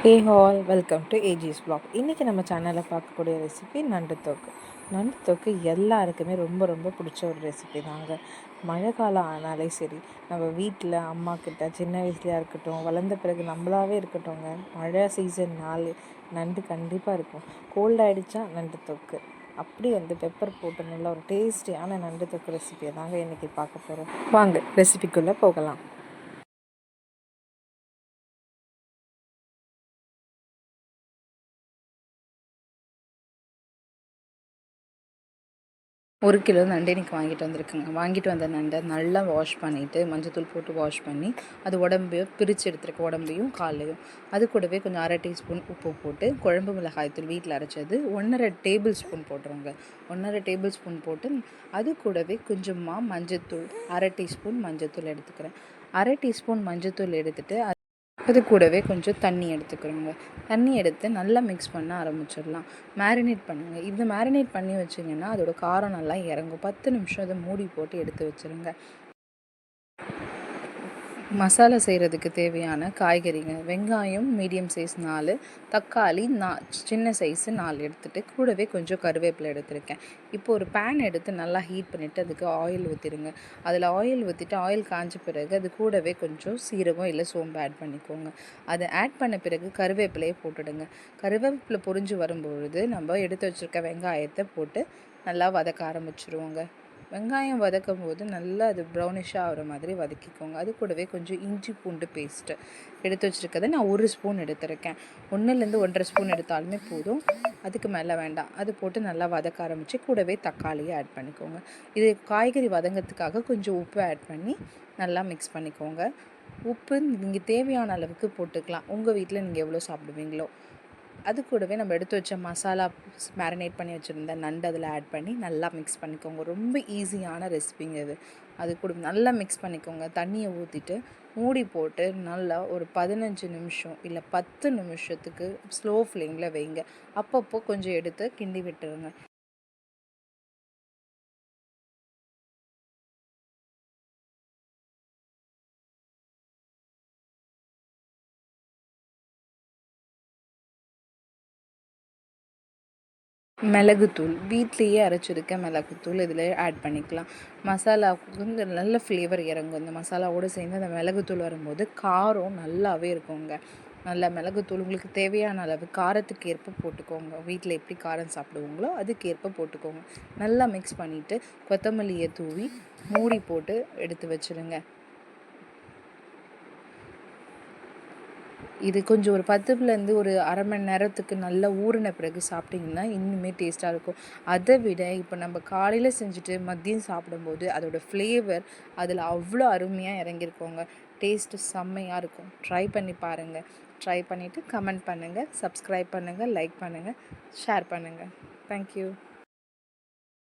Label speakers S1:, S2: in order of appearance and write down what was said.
S1: Hey hall, welcome to age is vlog. இன்றைக்கி நம்ம சேனலில் பார்க்கக்கூடிய ரெசிபி நண்டு தொக்கு. நண்டு தொக்கு எல்லாருக்குமே ரொம்ப ரொம்ப பிடிச்ச ஒரு ரெசிபி தாங்க. மழை காலம் ஆனாலே சரி, நம்ம வீட்டில் அம்மா கிட்ட சின்ன வயசுலையாக இருக்கட்டும், வளர்ந்த பிறகு நம்மளாவே இருக்கட்டும்ங்க, மழை சீசன் நண்டு கண்டிப்பாக இருக்கும். கோல்ட் ஆகிடுச்சா நண்டு தொக்கு, அப்படி பெப்பர் போட்டு நல்ல ஒரு டேஸ்டியான நண்டு தொக்கு ரெசிபியை தாங்க இன்றைக்கி பார்க்க போகிறோம். வாங்க ரெசிபிக்குள்ளே போகலாம்.
S2: 1 கிலோ நண்டு இன்றைக்கி வாங்கிட்டு வந்திருக்குங்க. வாங்கிட்டு வந்த நண்டை நல்லா வாஷ் பண்ணிவிட்டு மஞ்சத்தூள் போட்டு வாஷ் பண்ணி அது உடம்பையும் பிரித்து எடுத்துருக்க, உடம்பையும் காலையும். அது கூடவே கொஞ்சம் 1/2 டீஸ்பூன் உப்பு போட்டு குழம்பு மிளகாய்த்தூள் வீட்டில் அரைச்சது 1 1/2 டேபிள் ஸ்பூன் போட்டுருங்க. 1 1/2 டேபிள் ஸ்பூன் போட்டு அது கூடவே கொஞ்சமாக மஞ்சத்தூள் 1/2 டீஸ்பூன் மஞ்சத்தூள் எடுத்துக்கிறேன். 1/2 டீஸ்பூன் மஞ்சத்தூள் எடுத்துகிட்டு அது கூடவே கொஞ்சம் தண்ணி எடுத்துக்கிறோங்க. தண்ணி எடுத்து நல்லா மிக்ஸ் பண்ண ஆரம்பிச்சிடலாம். மேரினேட் பண்ணுங்கள். இது மேரினேட் பண்ணி வச்சிங்கன்னா அதோடய காரம் நல்லா இறங்கும். 10 நிமிஷம் அதை மூடி போட்டு எடுத்து வச்சுருங்க. மசாலா செய்கிறதுக்கு தேவையான காய்கறிங்க: வெங்காயம் மீடியம் சைஸ் 4, தக்காளி சின்ன சைஸு 4 எடுத்துகிட்டு கூடவே கொஞ்சம் கருவேப்பிலை எடுத்துருக்கேன். இப்போ ஒரு பேன் எடுத்து நல்லா ஹீட் பண்ணிவிட்டு அதுக்கு ஆயில் ஊற்றிடுங்க. அதில் ஆயில் ஊற்றிட்டு ஆயில் காய்ஞ்ச பிறகு அது கூடவே கொஞ்சம் சீரகம் இல்லை சோம்பு ஆட் பண்ணிக்கோங்க. அதை ஆட் பண்ண பிறகு கருவேப்பிலையை போட்டுடுங்க. கருவேப்பிலை பொரிஞ்சு வரும்பொழுது நம்ம எடுத்து வச்சுருக்க வெங்காயத்தை போட்டு நல்லா வதக்க ஆரம்பிச்சிருவோங்க. வெங்காயம் வதக்கும் போது நல்லா அது ப்ரௌனிஷாக ஆகிற மாதிரி வதக்கிக்கோங்க. அது கூடவே கொஞ்சம் இஞ்சி பூண்டு பேஸ்ட்டு எடுத்து வச்சுருக்கதை நான் 1 ஸ்பூன் எடுத்துருக்கேன். 1லேருந்து 1.5 ஸ்பூன் எடுத்தாலுமே போதும், அதுக்கு மேலே வேண்டாம். அது போட்டு நல்லா வதக்க ஆரம்பித்து கூடவே தக்காளியை ஆட் பண்ணிக்கோங்க. இது காய்கறி வதங்கிறதுக்காக கொஞ்சம் உப்பு ஆட் பண்ணி நல்லா மிக்ஸ் பண்ணிக்கோங்க. உப்பு நீங்கள் தேவையான அளவுக்கு போட்டுக்கலாம். உங்கள் வீட்டில் நீங்கள் எவ்வளோ சாப்பிடுவீங்களோ. அது கூடவே நம்ம எடுத்து வச்ச மசாலா மேரினேட் பண்ணி வச்சுருந்த நண்டு அதில் ஆட் பண்ணி நல்லா மிக்ஸ் பண்ணிக்கோங்க. ரொம்ப ஈஸியான ரெசிபிங்க இது. அது கூட நல்லா மிக்ஸ் பண்ணிக்கோங்க. தண்ணியை ஊற்றிட்டு மூடி போட்டு நல்லா ஒரு 15 நிமிஷம் இல்லை 10 நிமிஷத்துக்கு ஸ்லோ ஃப்ளேமில் வைங்க. அப்பப்போ கொஞ்சம் எடுத்து கிண்டி விட்டுருங்க. மிளகுத்தூள் வீட்லேயே அரைச்சிருக்க மிளகுத்தூள் இதில் ஆட் பண்ணிக்கலாம். மசாலாவுக்கு வந்து நல்ல ஃப்ளேவர் இறங்கும். இந்த மசாலாவோடு சேர்ந்து அந்த மிளகுத்தூள் வரும்போது காரம் நல்லாவே இருக்குங்க. நல்லா மிளகுத்தூள் உங்களுக்கு தேவையான அளவு காரத்துக்கு ஏற்ப போட்டுக்கோங்க. வீட்டில் எப்படி காரம் சாப்பிடுவோங்களோ அதுக்கு ஏற்ப போட்டுக்கோங்க. நல்லா மிக்ஸ் பண்ணிவிட்டு கொத்தமல்லியை தூவி மூடி போட்டு எடுத்து வச்சுருங்க. இது கொஞ்சம் ஒரு 10லேருந்து ஒரு அரை மணி நேரத்துக்கு நல்லா ஊறின பிறகு சாப்பிட்டிங்கன்னா இன்னுமே டேஸ்ட்டாக இருக்கும். அதை விட இப்போ நம்ம காலையில் செஞ்சுட்டு மதியம் சாப்பிடும்போது அதோடய ஃப்ளேவர் அதில் அவ்வளோ அருமையாக இறங்கியிருக்கோங்க. டேஸ்ட்டு செம்மையாக இருக்கும். ட்ரை பண்ணி பாருங்கள். ட்ரை பண்ணிவிட்டு கமெண்ட் பண்ணுங்கள், சப்ஸ்கிரைப் பண்ணுங்கள், லைக் பண்ணுங்கள், ஷேர் பண்ணுங்கள். தேங்க்யூ.